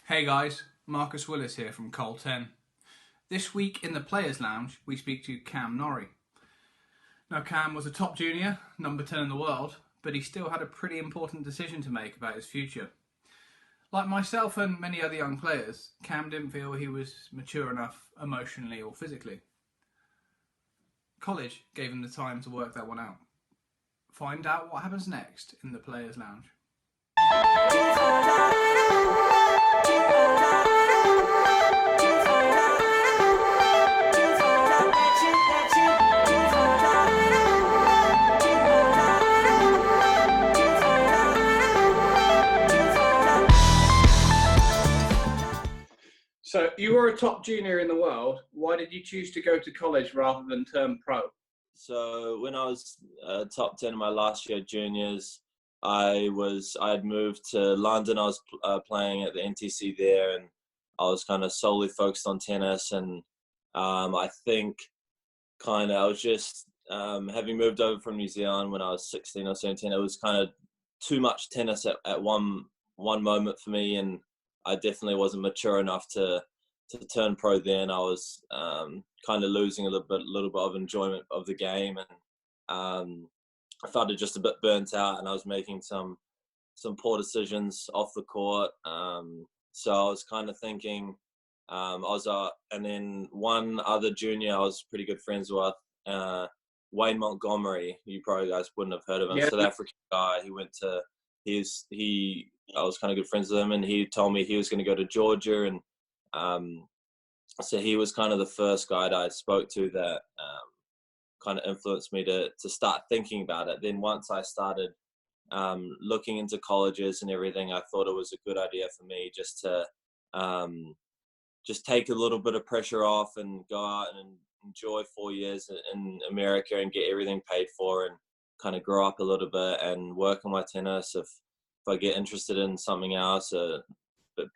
Hey guys, Marcus Willis here from Col-Ten. This week in the Players Lounge, we speak to Cam Norrie. Now, Cam was a top junior, number 10 in the world, but he still had a pretty important decision to make about his future. Like myself and many other young players, Cam didn't feel he was mature enough emotionally or physically. College gave him the time to work that one out. Find out what happens next in the Players Lounge. So you were a top junior in the world. Why did you choose to go to college rather than turn pro? So when I was top 10 in my last year juniors, I had moved to London. I was playing at the NTC there, and I was kind of solely focused on tennis. And I think kind of I was just having moved over from New Zealand when I was 16 or 17. It was kind of too much tennis at one moment for me, and I definitely wasn't mature enough to turn pro then. I was kind of losing a little bit of enjoyment of the game, and I felt just a bit burnt out, and I was making some poor decisions off the court. So I was kind of thinking, and then one other junior I was pretty good friends with, Wayne Montgomery. You probably guys wouldn't have heard of him. Yeah. South African guy. I was kind of good friends with him, and he told me he was going to go to Georgia, and so he was kind of the first guy that I spoke to that kind of influenced me to start thinking about it. Then once I started looking into colleges and everything, I thought it was a good idea for me just to just take a little bit of pressure off and go out and enjoy 4 years in America and get everything paid for, and kind of grow up a little bit and work on my tennis. If I get interested in something else, a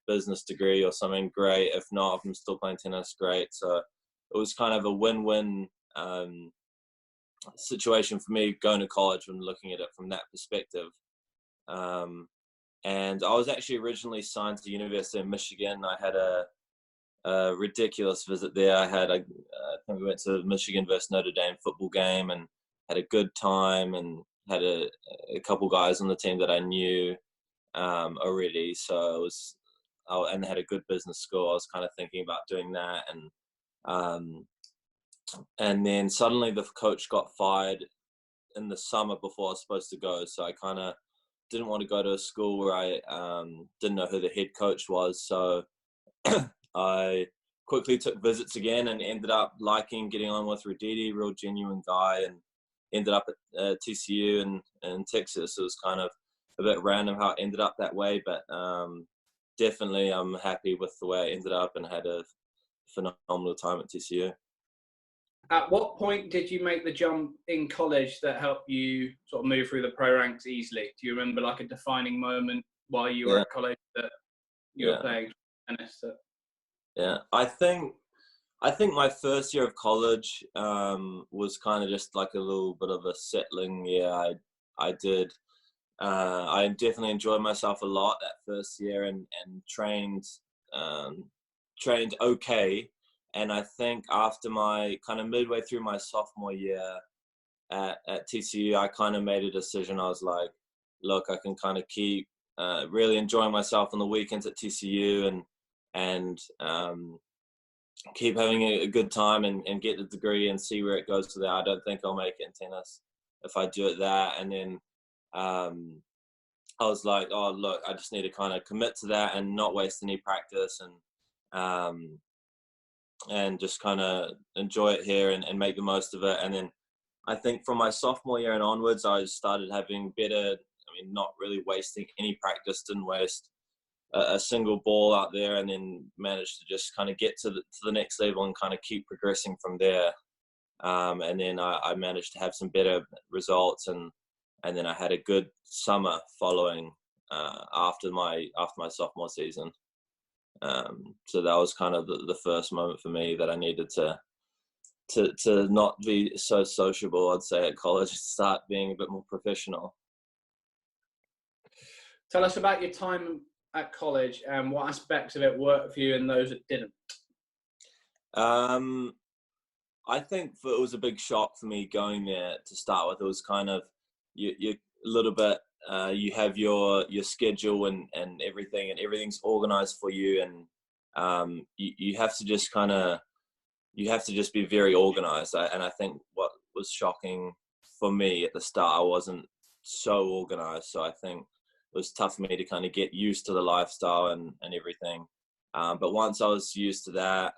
business degree or something, great. If not, if I'm still playing tennis, great. So it was kind of a win-win situation for me going to college and looking at it from that perspective. And I was actually originally signed to the University of Michigan. I had a ridiculous visit there. I think we went to the Michigan versus Notre Dame football game and had a good time, and had a couple guys on the team that I knew already. So and had a good business school. I was kind of thinking about doing that, and then suddenly the coach got fired in the summer before I was supposed to go. So I kind of didn't want to go to a school where I didn't know who the head coach was. So I quickly took visits again and ended up getting on with Raditi, real genuine guy, and ended up at TCU in Texas. It was kind of a bit random how it ended up that way, but definitely I'm happy with the way it ended up, and had a phenomenal time at TCU. At what point did you make the jump in college that helped you sort of move through the pro ranks easily? Do you remember like a defining moment while you were at college that you were playing tennis? Yeah, I think my first year of college was kind of just like a little bit of a settling year. I did. I definitely enjoyed myself a lot that first year, and trained okay. And I think after my kind of midway through my sophomore year at TCU, I kind of made a decision. I was like, look, I can kind of keep really enjoying myself on the weekends at TCU, and keep having a good time and get the degree and see where it goes to there. I don't think I'll make it in tennis if I do it that. And then I was like, oh, look, I just need to kind of commit to that and not waste any practice, and just kind of enjoy it here and make the most of it. And then I think from my sophomore year and onwards, I started having not really wasting any practice, didn't waste a single ball out there, and then managed to just kind of get to the next level and kind of keep progressing from there. And then I managed to have some better results, and then I had a good summer following after my sophomore season. So that was kind of the first moment for me that I needed to not be so sociable, I'd say, at college, start being a bit more professional. Tell us about your time at college, and what aspects of it worked for you and those that didn't? I think it was a big shock for me going there to start with. It was kind of you a little bit. You have your schedule and everything, and everything's organized for you, and you have to just be very organized. And I think what was shocking for me at the start, I wasn't so organized. So I think it was tough for me to kind of get used to the lifestyle and everything. But once I was used to that,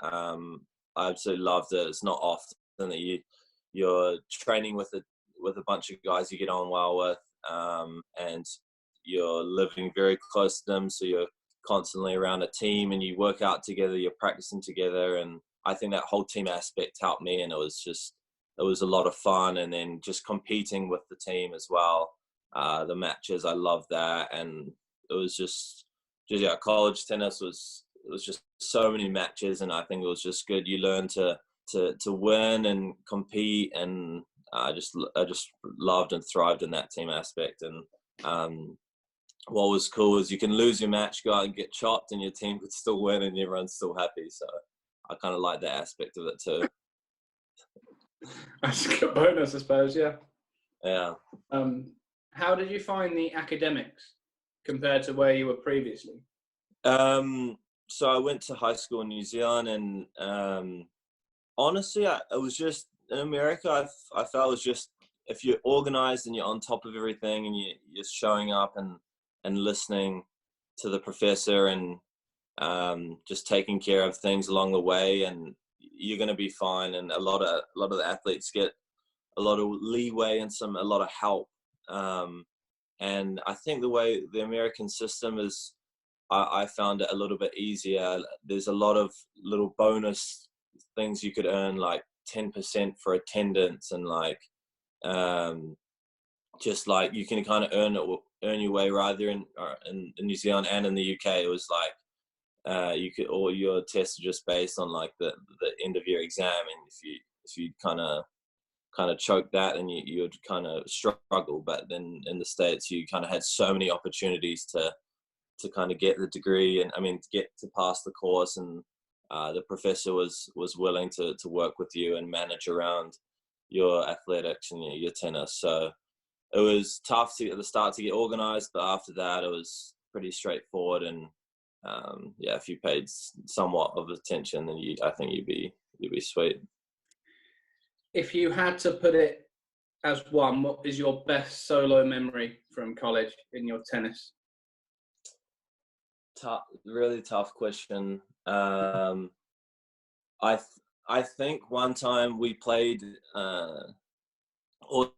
I absolutely loved it. It's not often that you're training with a bunch of guys you get on well with, and you're living very close to them. So you're constantly around a team, and you work out together, you're practicing together, and I think that whole team aspect helped me, and it was a lot of fun. And then just competing with the team as well. The matches, I loved that, and it was just college tennis was just so many matches, and I think it was just good. You learn to win and compete, and I just loved and thrived in that team aspect. And what was cool is you can lose your match, go out and get chopped, and your team could still win, and everyone's still happy. So I kind of like that aspect of it too. That's a good bonus, I suppose. Yeah. Yeah. How did you find the academics compared to where you were previously? So I went to high school in New Zealand, and honestly, it was just in America. I felt it was just, if you're organized and you're on top of everything, and you're showing up and listening to the professor, and just taking care of things along the way, and you're going to be fine. And a lot of the athletes get a lot of leeway and a lot of help. And I think the way the American system is, I found it a little bit easier. There's a lot of little bonus things you could earn, like 10% for attendance, and just like you can kind of earn your way rather in New Zealand and in the UK. It was like you could, all your tests are just based on like the end of year exam, and if you kind of choke that, then you'd kind of struggle. But then in the States, you kind of had so many opportunities to kind of get the degree, and get to pass the course, and the professor was willing to work with you and manage around your athletics and your tennis. So it was tough at the start to get organized, but after that it was pretty straightforward. And if you paid somewhat of attention, then I think you'd be sweet. If you had to put it as one, what is your best solo memory from college in your tennis? Really tough question. I think one time we played, or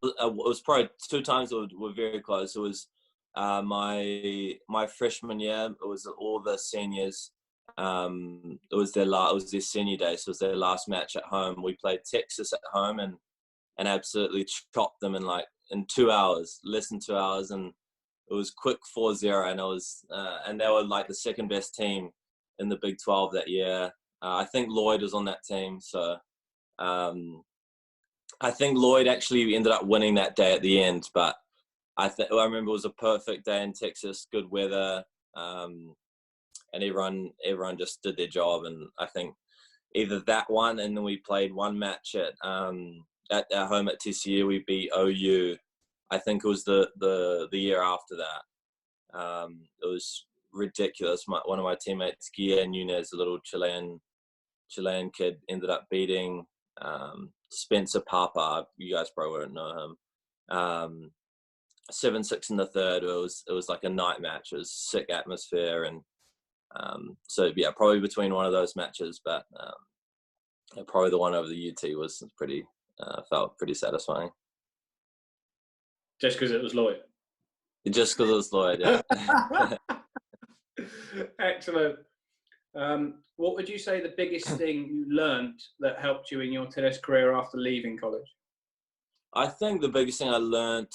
it was probably two times that were very close. It was my freshman year. It was all the seniors. It was their senior day, so it was their last match at home. We played Texas at home, and absolutely chopped them in 2 hours, less than 2 hours, and it was quick 4-0, and and they were like the second best team in the Big 12 that year. I think Lloyd was on that team, so I think Lloyd actually ended up winning that day at the end. But I remember it was a perfect day in Texas, good weather, and everyone just did their job. And I think either that one, and then we played one match at our home at TCU. We beat OU. I think it was the year after that. It was ridiculous. One of my teammates, Guillermo Nunez, a little Chilean kid, ended up beating Spencer Papa. You guys probably won't know him. 7-6 in the third. It was like a night match. It was sick atmosphere, and so yeah, probably between one of those matches, but probably the one over the UT was felt pretty satisfying. Just because it was Lloyd? Just because it was Lloyd, yeah. Excellent. What would you say the biggest thing you learned that helped you in your tennis career after leaving college? I think the biggest thing I learned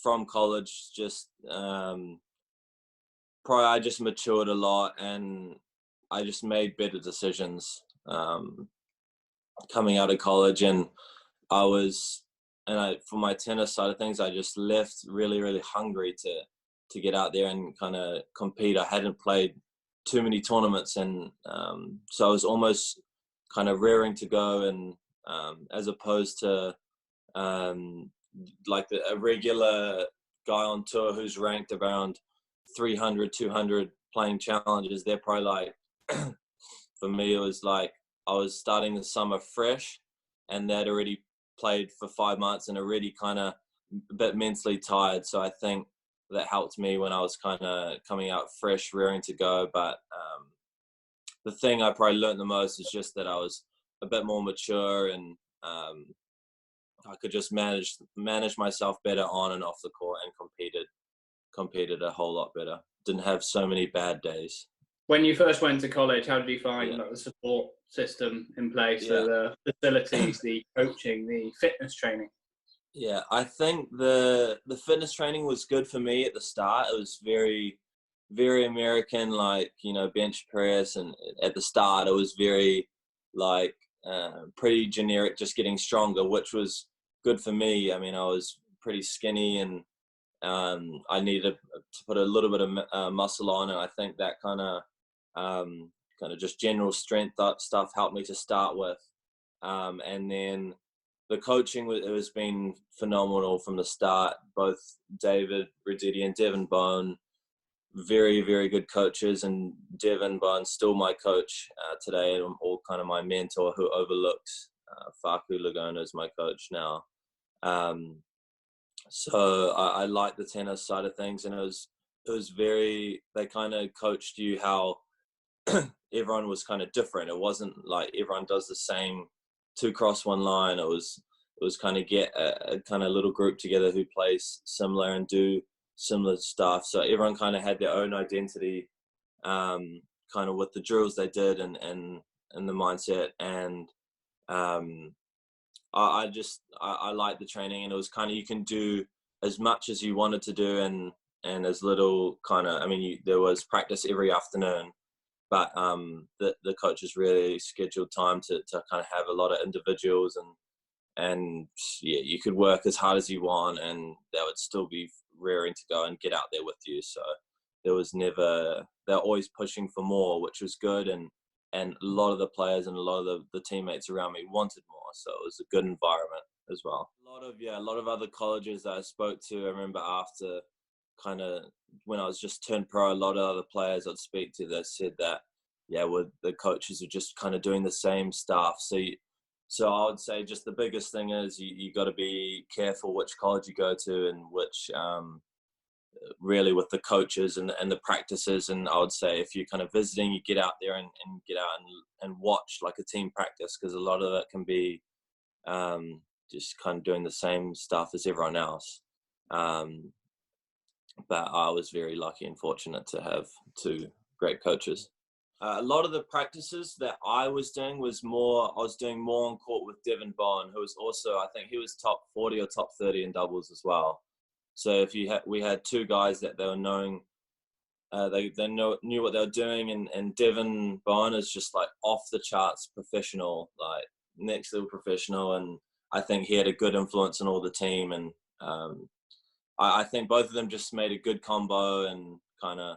from college, just probably I just matured a lot, and I just made better decisions coming out of college. And for my tennis side of things, I just left really, really hungry to get out there and kind of compete. I hadn't played too many tournaments, and so I was almost kind of raring to go, and as opposed to like a regular guy on tour who's ranked around 300, 200 playing challenges. They're probably like, for me, it was like I was starting the summer fresh, and they'd already played for 5 months and already kind of a bit mentally tired. So I think that helped me when I was kind of coming out fresh, raring to go. But the thing I probably learned the most is just that I was a bit more mature, and I could just manage myself better on and off the court, and competed a whole lot better. Didn't have so many bad days. When you first went to college, how did you find like, the support system in place, so the facilities, the coaching, the fitness training? Yeah, I think the fitness training was good for me at the start. It was very, very American, like, you know, bench press, and at the start it was very like pretty generic, just getting stronger, which was good for me. I mean, I was pretty skinny, and I needed to put a little bit of muscle on, and I think that kind of just general strength stuff helped me to start with, and then the coaching has been phenomenal from the start. Both David Redidi and Devin Bone, very, very good coaches, and Devin Bone's still my coach today, and all kind of my mentor who overlooks Faku Laguna is my coach now. So I like the tennis side of things, and it was very, they kind of coached you how everyone was kind of different. It wasn't like everyone does the same 2 cross 1 line. It was kind of get a kind of little group together who plays similar and do similar stuff. So everyone kind of had their own identity, kind of with the drills they did, and the mindset. And I like the training, and it was kind of, you can do as much as you wanted to do, and as little kind of, I mean, there was practice every afternoon, but the coaches really scheduled time to kind of have a lot of individuals, and yeah, you could work as hard as you want, and they would still be raring to go and get out there with you. So there was never, they're always pushing for more, which was good, and a lot of the players and a lot of the teammates around me wanted more, so it was a good environment as well. A lot of other colleges that I spoke to, I remember after kind of when I was just turned pro, a lot of other players I'd speak to that said that, the coaches are just kind of doing the same stuff. So I would say just the biggest thing is you got to be careful which college you go to, and which really with the coaches and the practices. And I would say if you're kind of visiting, you get out there and get out and watch like a team practice, because a lot of it can be just kind of doing the same stuff as everyone else. But I was very lucky and fortunate to have 2 great coaches. A lot of the practices that I was doing I was doing more on court with Devin Bone, who was also, I think he was top 40 or top 30 in doubles as well. So we had 2 guys that they were knowing, knew what they were doing, and Devin Bone is just like off the charts professional, like next level professional, and I think he had a good influence on all the team, and I think both of them just made a good combo, and kind of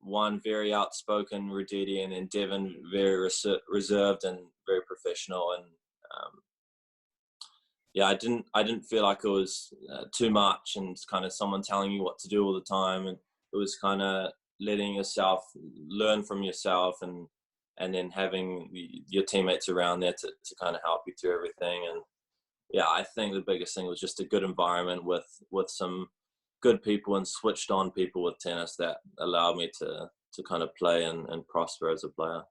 one very outspoken Redidi, and then Devin very reserved and very professional. And I didn't feel like it was too much and kind of someone telling you what to do all the time, and it was kind of letting yourself learn from yourself, and then having your teammates around there to kind of help you through everything. And yeah, I think the biggest thing was just a good environment with some good people and switched on people with tennis that allowed me to kind of play and prosper as a player.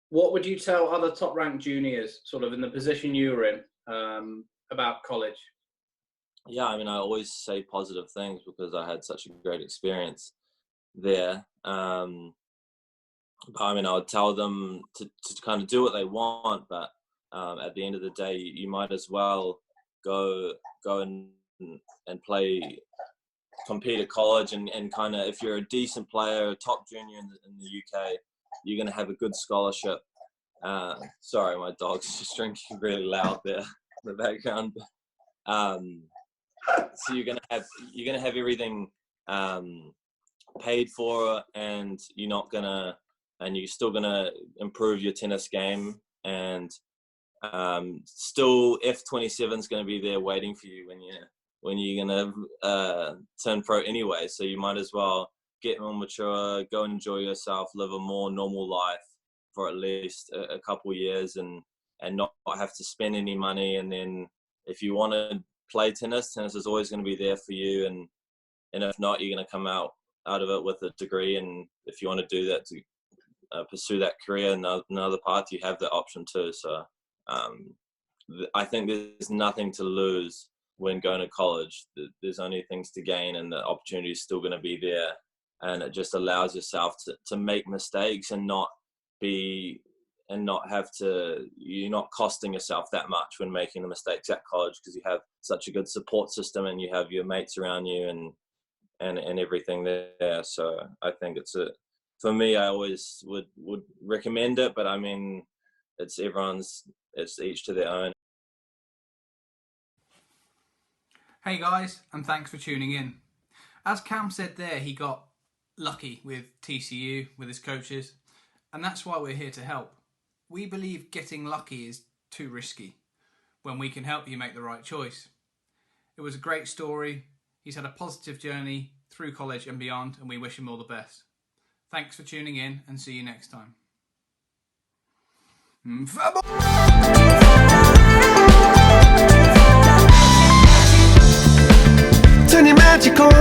What would you tell other top ranked juniors, sort of in the position you were in, about college? Yeah, I mean, I always say positive things because I had such a great experience there. I mean, I would tell them to kind of do what they want, but at the end of the day, you might as well go and compete at college, and kind of, if you're a decent player, a top junior in the UK, you're going to have a good scholarship. Sorry, my dog's just drinking really loud there in the background. So you're going to have everything paid for, and you're still gonna improve your tennis game, and still F27 is going to be there waiting for you when you're going to turn pro anyway. So you might as well get more mature, go and enjoy yourself, live a more normal life for at least a couple years, and not have to spend any money. And then if you want to play tennis is always going to be there for you. And if not, you're going to come out of it with a degree. And if you want to do that, to pursue that career in another path, you have that option too. So I think there's nothing to lose when going to college. There's only things to gain, and the opportunity is still going to be there. And it just allows yourself to make mistakes and not have to, you're not costing yourself that much when making the mistakes at college, because you have such a good support system and you have your mates around you and everything there. So I think for me, I always would recommend it, but I mean, it's each to their own. Hey guys, and thanks for tuning in. As Cam said there, he got lucky with TCU, with his coaches, and that's why we're here to help. We believe getting lucky is too risky when we can help you make the right choice. It was a great story. He's had a positive journey through college and beyond, and we wish him all the best. Thanks for tuning in, and see you next time. Turn your magic on.